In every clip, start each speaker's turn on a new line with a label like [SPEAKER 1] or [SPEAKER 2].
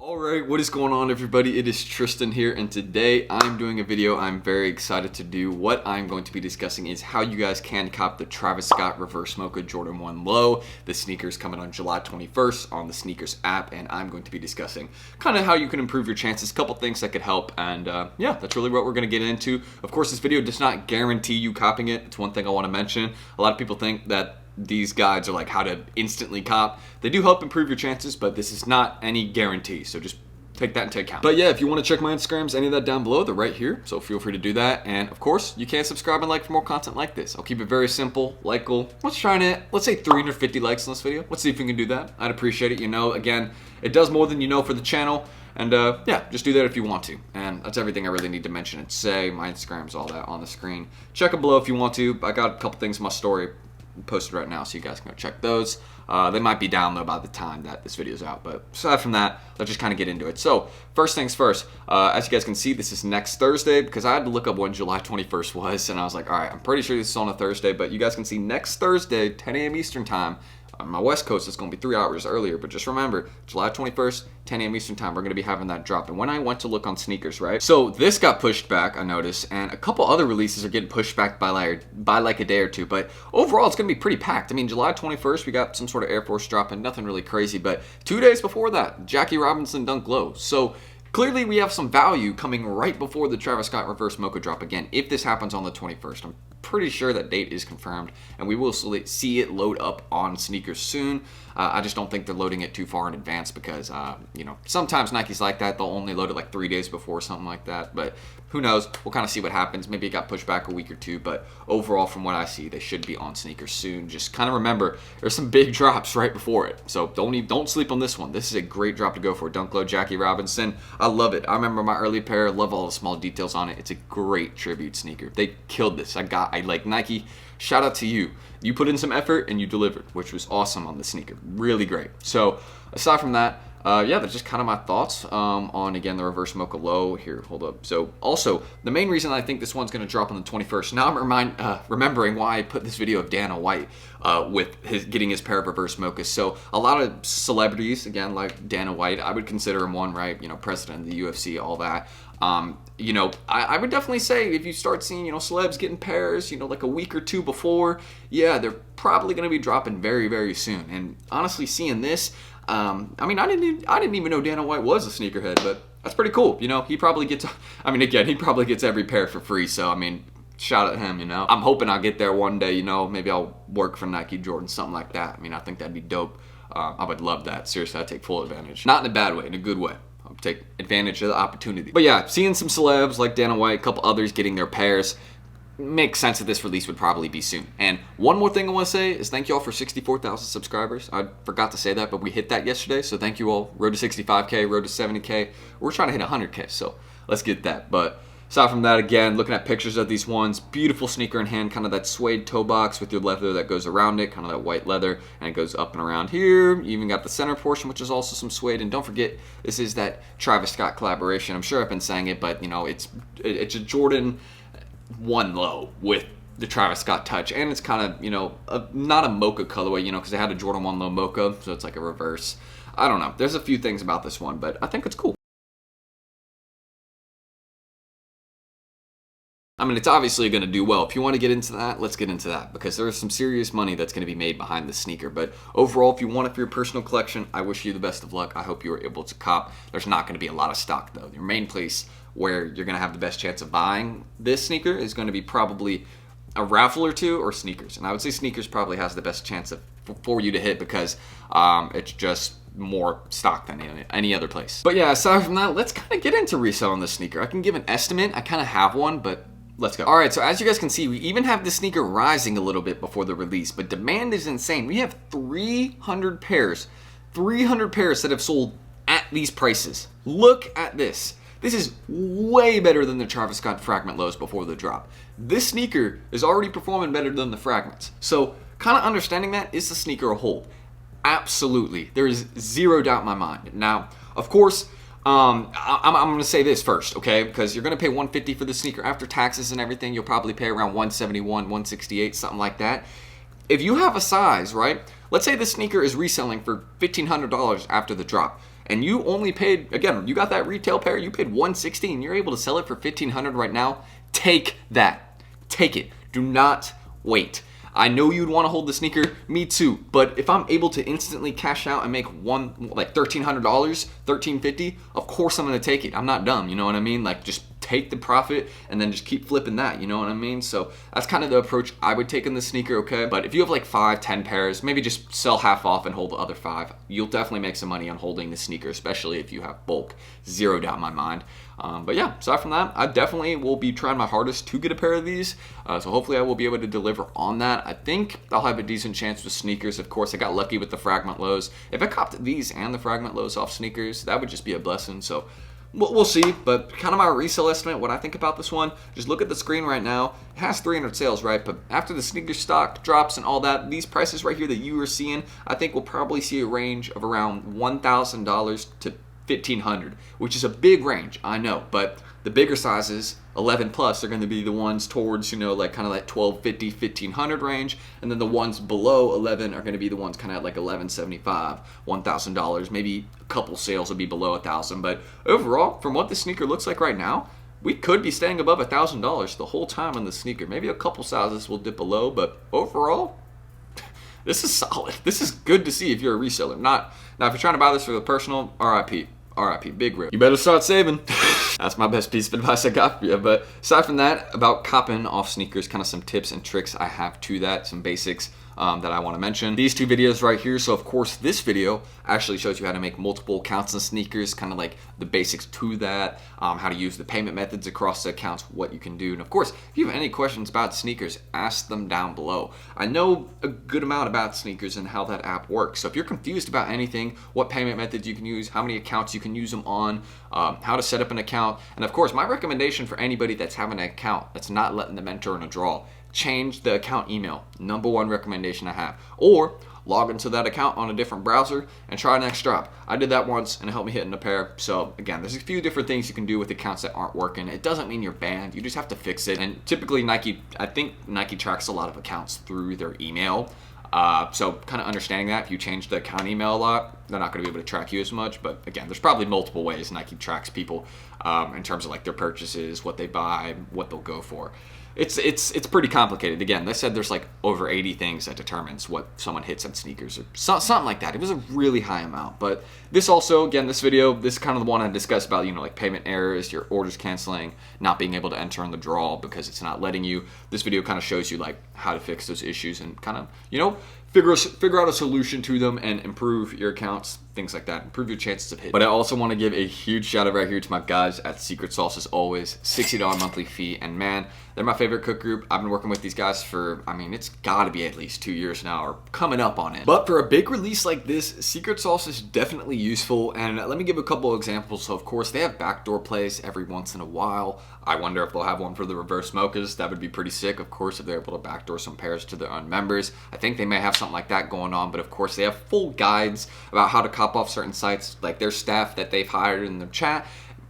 [SPEAKER 1] Alright, what is going on everybody? It is Tristan here, and today I'm doing a video I'm very excited to do. What I'm going to be discussing is how you guys can cop the Travis Scott Reverse Mocha Jordan 1 Low. The sneaker's coming on July 21st on the SNKRS app, and I'm going to be discussing kind of how you can improve your chances, a couple things that could help, and yeah, that's really what we're going to get into. Of course, this video does not guarantee you copying it. It's one thing I want to mention. A lot of people think that these guides are like how to instantly cop. They do help improve your chances, but this is not any guarantee, so just take that into account. But yeah, if you want to check my Instagrams, any of that down below, they're right here, so feel free to do that. And of course, you can subscribe and like for more content like this. I'll keep it very simple, like goal. Let's say 350 likes on this video. Let's see if we can do that. I'd appreciate it. You know, again, it does more than you know for the channel. And yeah, just do that if you want to. And that's everything I really need to mention and say. My Instagrams, all that on the screen. Check them below if you want to. I got a couple things in my story posted right now, so you guys can go check those. They might be down though by the time that this video is out, but aside from that, let's just kind of get into it. So first things first, as you guys can see, this is next Thursday, because I had to look up when July 21st was, and I was like, all right, I'm pretty sure this is on a Thursday, but you guys can see next Thursday, 10 a.m. Eastern time. On my West Coast, it's going to be 3 hours earlier, but just remember, July 21st, 10 a.m. Eastern time, we're going to be having that drop. And when I went to look on SNKRS, right? So this got pushed back, I noticed, and a couple other releases are getting pushed back by like a day or two. But overall, it's going to be pretty packed. I mean, July 21st, we got some sort of Air Force drop and nothing really crazy. But 2 days before that, Jackie Robinson Dunk Low. So clearly, we have some value coming right before the Travis Scott Reverse Mocha drop again. If this happens on the 21st, I'm pretty sure that date is confirmed, and we will see it load up on SNKRS soon. I just don't think they're loading it too far in advance because, you know, sometimes Nike's like that. They'll only load it like 3 days before, something like that. But who knows? We'll kind of see what happens. Maybe it got pushed back a week or two, but overall, from what I see, they should be on SNKRS soon. Just kind of remember, there's some big drops right before it, so don't sleep on this one. This is a great drop to go for. Dunk Low, Jackie Robinson. I love it. I remember my early pair. Love all the small details on it. It's a great tribute sneaker. They killed this. I like Nike. Shout out to you. You put in some effort and you delivered, which was awesome on the sneaker. Really great. So aside from that, yeah, that's just kind of my thoughts on, again, the Reverse Mocha Low. Here, hold up. So also, the main reason I think this one's going to drop on the 21st, now I'm remembering why I put this video of Dana White with getting his pair of Reverse Mochas. So a lot of celebrities, again, like Dana White, I would consider him one, right? You know, president of the UFC, all that. You know, I would definitely say if you start seeing, you know, celebs getting pairs, you know, like a week or two before, yeah, they're probably going to be dropping very, very soon. And honestly, seeing this, I mean, I didn't even know Dana White was a sneakerhead, but that's pretty cool. You know, he probably gets, I mean, again, he probably gets every pair for free. So, I mean, shout out him, you know. I'm hoping I'll get there one day, you know. Maybe I'll work for Nike, Jordan, something like that. I mean, I think that'd be dope. I would love that. Seriously, I'd take full advantage. Not in a bad way, in a good way. I'll take advantage of the opportunity. But yeah, seeing some celebs like Dana White, a couple others getting their pairs, makes sense that this release would probably be soon. And one more thing I want to say is thank you all for 64,000 subscribers. I forgot to say that, but we hit that yesterday, so thank you all. Road to 65K, road to 70K. We're trying to hit 100K, so let's get that. But aside from that, again, looking at pictures of these ones, beautiful sneaker in hand, kind of that suede toe box with your leather that goes around it, kind of that white leather, and it goes up and around here. You even got the center portion, which is also some suede. And don't forget, this is that Travis Scott collaboration. I'm sure I've been saying it, but, you know, it's a Jordan 1 Low with the Travis Scott touch, and it's kind of, you know, not a mocha colorway, you know, because they had a Jordan 1 Low mocha, so it's like a reverse. I don't know. There's a few things about this one, but I think it's cool. I mean, it's obviously going to do well. If you want to get into that, let's get into that, because there is some serious money that's going to be made behind the sneaker. But overall, if you want it for your personal collection, I wish you the best of luck. I hope you are able to cop. There's not going to be a lot of stock, though. Your main place where you're going to have the best chance of buying this sneaker is going to be probably a raffle or two or SNKRS. And I would say SNKRS probably has the best chance for you to hit, because it's just more stock than any other place. But yeah, aside from that, let's kind of get into reselling this sneaker. I can give an estimate. I kind of have one, but let's go. All right, so as you guys can see, we even have the sneaker rising a little bit before the release, but demand is insane. We have 300 pairs that have sold at these prices. Look at this. This is way better than the Travis Scott Fragment Lows before the drop. This sneaker is already performing better than the Fragments. So kind of understanding that, is the sneaker a hold? Absolutely. There is zero doubt in my mind. Now, of course, I'm going to say this first, okay? Because you're going to pay $150 for the sneaker after taxes and everything. You'll probably pay around $171, $168, something like that. If you have a size, right? Let's say the sneaker is reselling for $1,500 after the drop, and you only paid, again, you got that retail pair, you paid $160 and you're able to sell it for $1,500 right now, take that. Take it. Do not wait. I know you'd want to hold the sneaker, me too, but if I'm able to instantly cash out and make $1,300, $1,350, of course I'm going to take it. I'm not dumb, you know what I mean? Like, just take the profit and then just keep flipping that, you know what I mean? So that's kind of the approach I would take in the sneaker, okay? But if you have like 5, 10 pairs, maybe just sell half off and hold the other 5. You'll definitely make some money on holding the sneaker, especially if you have bulk. Zero doubt in my mind. But yeah, aside from that, I definitely will be trying my hardest to get a pair of these. So hopefully I will be able to deliver on that. I think I'll have a decent chance with sneakers. Of course, I got lucky with the fragment lows. If I copped these and the fragment lows off sneakers, that would just be a blessing. So we'll see, but kind of my resale estimate, what I think about this one, just look at the screen right now. It has 300 sales, right? But after the sneaker stock drops and all that, these prices right here that you are seeing, I think we'll probably see a range of around $1,000 to $1,500, which is a big range, I know, but the bigger sizes, 11 plus, are going to be the ones towards, like kind of like $1,250, $1,500 range, and then the ones below 11 are going to be the ones kind of at like $1,175, $1,000. Maybe a couple sales will be below $1,000, but overall, from what the sneaker looks like right now, we could be staying above $1,000 the whole time on the sneaker. Maybe a couple sizes will dip below, but overall, this is solid. This is good to see if you're a reseller. Now, if you're trying to buy this for the personal, RIP. RIP, big rip. You better start saving. That's my best piece of advice I got for you. But aside from that, about copping off sneakers, kind of some tips and tricks I have to that, some basics that I want to mention. These 2 videos right here. So of course, this video actually shows you how to make multiple accounts in sneakers, kind of like the basics to that, how to use the payment methods across the accounts, what you can do. And of course, if you have any questions about sneakers, ask them down below. I know a good amount about sneakers and how that app works. So if you're confused about anything, what payment methods you can use, how many accounts you can use them on, how to set up an account, and of course, my recommendation for anybody that's having an account that's not letting them enter in a draw, change the account email. Number 1 recommendation I have. Or log into that account on a different browser and try next drop. I did that once and it helped me hit in a pair. So again, there's a few different things you can do with accounts that aren't working. It doesn't mean you're banned. You just have to fix it. And typically I think Nike tracks a lot of accounts through their email. So kind of understanding that if you change the account email a lot, they're not going to be able to track you as much. But again, there's probably multiple ways Nike tracks people in terms of like their purchases, what they buy, what they'll go for. It's pretty complicated. Again, they said there's like over 80 things that determines what someone hits on sneakers or something like that. It was a really high amount. But this also, again, this video, this is kind of the one I discussed about, like payment errors, your orders canceling, not being able to enter in the draw because it's not letting you. This video kind of shows you like how to fix those issues and kind of, figure out a solution to them and improve your accounts, things like that, improve your chances of hitting. But I also want to give a huge shout out right here to my guys at Secret Sauce as always, $60 monthly fee, and man, they're my favorite cook group. I've been working with these guys for, it's gotta be at least 2 years now or coming up on it. But for a big release like this, Secret Sauce is definitely useful, and let me give a couple of examples. So of course, they have backdoor plays every once in a while. I wonder if they'll have one for the reverse mochas. That would be pretty sick, of course, if they're able to backdoor some pairs to their own members. I think they may have something like that going on, but of course they have full guides about how to cop off certain sites, like their staff that they've hired in the chat,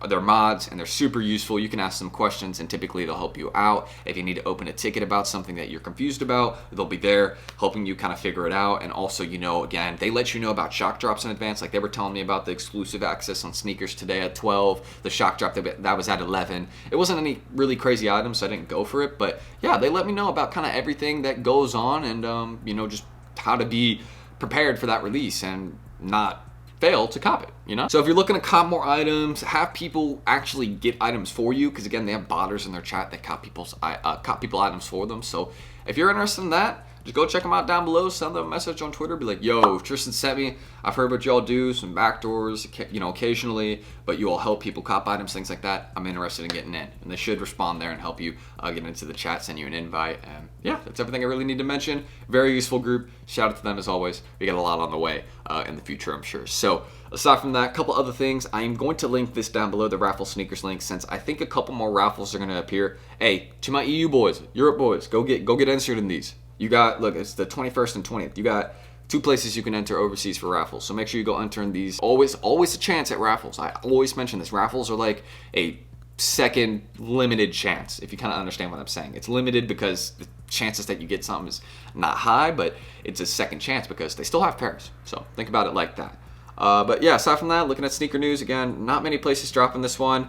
[SPEAKER 1] their mods, and they're super useful. You can ask them questions and typically they'll help you out. If you need to open a ticket about something that you're confused about, they'll be there helping you kind of figure it out. And also, again, they let you know about shock drops in advance. Like they were telling me about the exclusive access on sneakers today at 12, the shock drop that was at 11. It wasn't any really crazy items, so I didn't go for it. But yeah, they let me know about kind of everything that goes on and, just how to be prepared for that release and not fail to cop it, So if you're looking to cop more items, have people actually get items for you, because again, they have botters in their chat that cop people items for them. So if you're interested in that, just go check them out down below, send them a message on Twitter, be like, yo, Tristan sent me, I've heard what y'all do, some backdoors, occasionally, but you all help people cop items, things like that. I'm interested in getting in. And they should respond there and help you get into the chat, send you an invite. And yeah, that's everything I really need to mention. Very useful group. Shout out to them as always. We got a lot on the way in the future, I'm sure. So aside from that, a couple other things. I am going to link this down below, the raffle sneakers link, since I think a couple more raffles are going to appear. Hey, to my EU boys, Europe boys, go get entered in these. You got, look, it's the 21st and 20th. You got 2 places you can enter overseas for raffles. So make sure you go enter in these. Always a chance at raffles. I always mention this. Raffles are like a second limited chance, if you kind of understand what I'm saying. It's limited because the chances that you get something is not high, but it's a second chance because they still have pairs. So think about it like that. But yeah, aside from that, looking at sneaker news, again, not many places dropping this one.